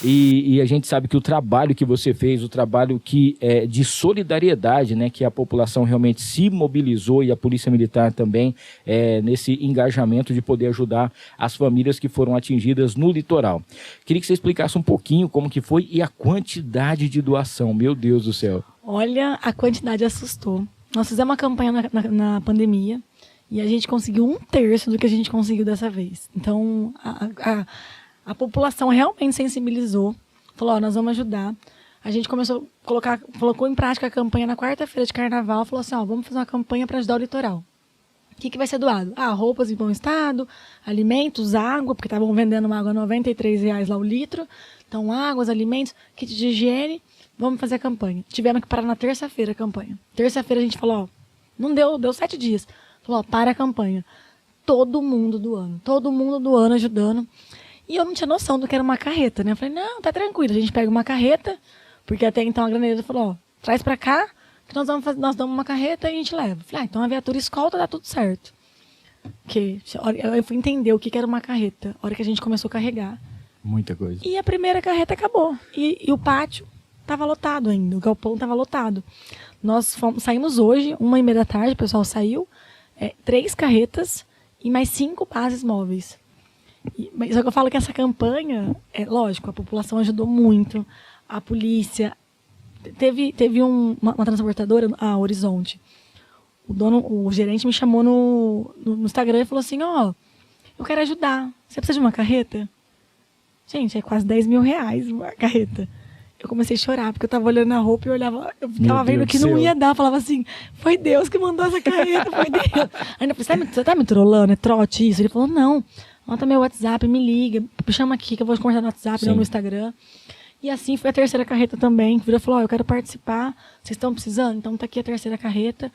E a gente sabe que o trabalho que você fez, o trabalho que de solidariedade, né, que a população realmente se mobilizou e a Polícia Militar também nesse engajamento de poder ajudar as famílias que foram atingidas no litoral. Queria que você explicasse um pouquinho como que foi e a quantidade de doação. Meu Deus do céu. Olha, a quantidade assustou. Nós fizemos uma campanha na pandemia e a gente conseguiu 1/3 do que a gente conseguiu dessa vez. Então, a população realmente sensibilizou, falou, nós vamos ajudar. A gente colocou em prática a campanha na quarta-feira de carnaval, falou assim, vamos fazer uma campanha para ajudar o litoral. O que vai ser doado? Roupas em bom estado, alimentos, água, porque estavam vendendo uma água a R$93 lá o litro. Então, águas, alimentos, kit de higiene, vamos fazer a campanha. Tivemos que parar na terça-feira a campanha. Terça-feira a gente falou, não deu 7 dias. Falou, para a campanha. Todo mundo doando, ajudando. E eu não tinha noção do que era uma carreta, né? Eu falei, não, tá tranquilo, a gente pega uma carreta, porque até então a granadeira falou, traz pra cá, que nós damos uma carreta e a gente leva. Eu falei, então a viatura escolta, dá tudo certo. Eu fui entender o que era uma carreta, a hora que a gente começou a carregar. Muita coisa. E a primeira carreta acabou. E o pátio estava lotado ainda, o galpão estava lotado. Nós saímos hoje, 1h30 da tarde, o pessoal saiu, 3 carretas e mais 5 bases móveis. Só que eu falo que essa campanha, lógico, a população ajudou muito, a polícia. Teve uma transportadora, a Horizonte. O gerente me chamou no Instagram e falou assim, eu quero ajudar, você precisa de uma carreta? Gente, é quase R$10 mil uma carreta. Eu comecei a chorar, porque eu tava olhando a roupa e eu ficava vendo que não ia dar. Eu falava assim, foi Deus que mandou essa carreta, foi Deus. Ainda falei, você tá me trollando, é trote isso? Ele falou, não, anota meu WhatsApp, me liga, me chama aqui que eu vou conversar no WhatsApp, não no Instagram. E assim foi a terceira carreta também, que virou e falou, eu quero participar, vocês estão precisando? Então tá aqui a terceira carreta.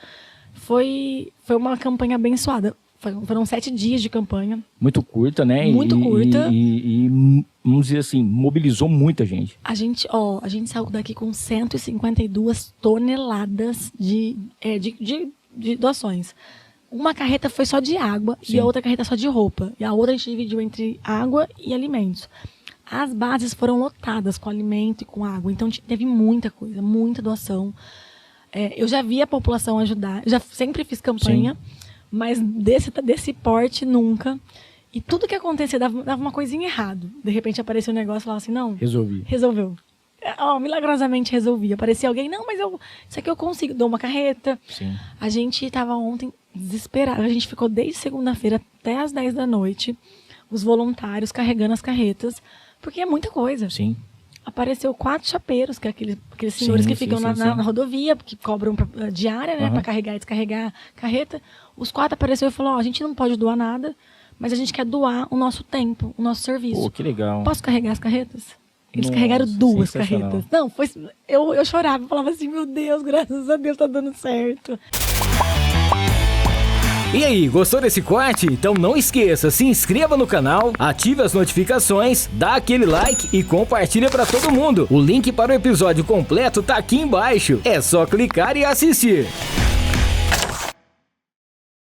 Foi uma campanha abençoada. Foram 7 dias de campanha. Muito curta, né? Muito curta. E, vamos dizer assim, mobilizou muita gente. A gente saiu daqui com 152 toneladas de doações. Uma carreta foi só de água e a outra carreta só de roupa. E a outra a gente dividiu entre água e alimentos. As bases foram lotadas com alimento e com água. Então teve muita coisa, muita doação. Eu já vi a população ajudar. Eu já sempre fiz campanha. Sim. Mas desse porte, nunca. E tudo que acontecia dava uma coisinha errado. De repente aparecia um negócio e falava assim, não... Resolveu. Milagrosamente resolvi. Aparecia alguém, não, mas isso aqui eu consigo. Dou uma carreta. Sim. A gente estava ontem desesperado. A gente ficou desde segunda-feira até às 10 da noite. Os voluntários carregando as carretas. Porque é muita coisa. Sim. Apareceu 4 chapeiros, que é aqueles senhores que ficam na rodovia, que cobram diária, né, para carregar e descarregar a carreta. Os 4 apareceram e falaram, a gente não pode doar nada, mas a gente quer doar o nosso tempo, o nosso serviço. Pô, que legal. Posso carregar as carretas? Eles carregaram 2 carretas. Não, eu chorava, eu falava assim, meu Deus, graças a Deus tá dando certo. E aí, gostou desse corte? Então não esqueça, se inscreva no canal, ative as notificações, dá aquele like e compartilha pra todo mundo. O link para o episódio completo tá aqui embaixo. É só clicar e assistir.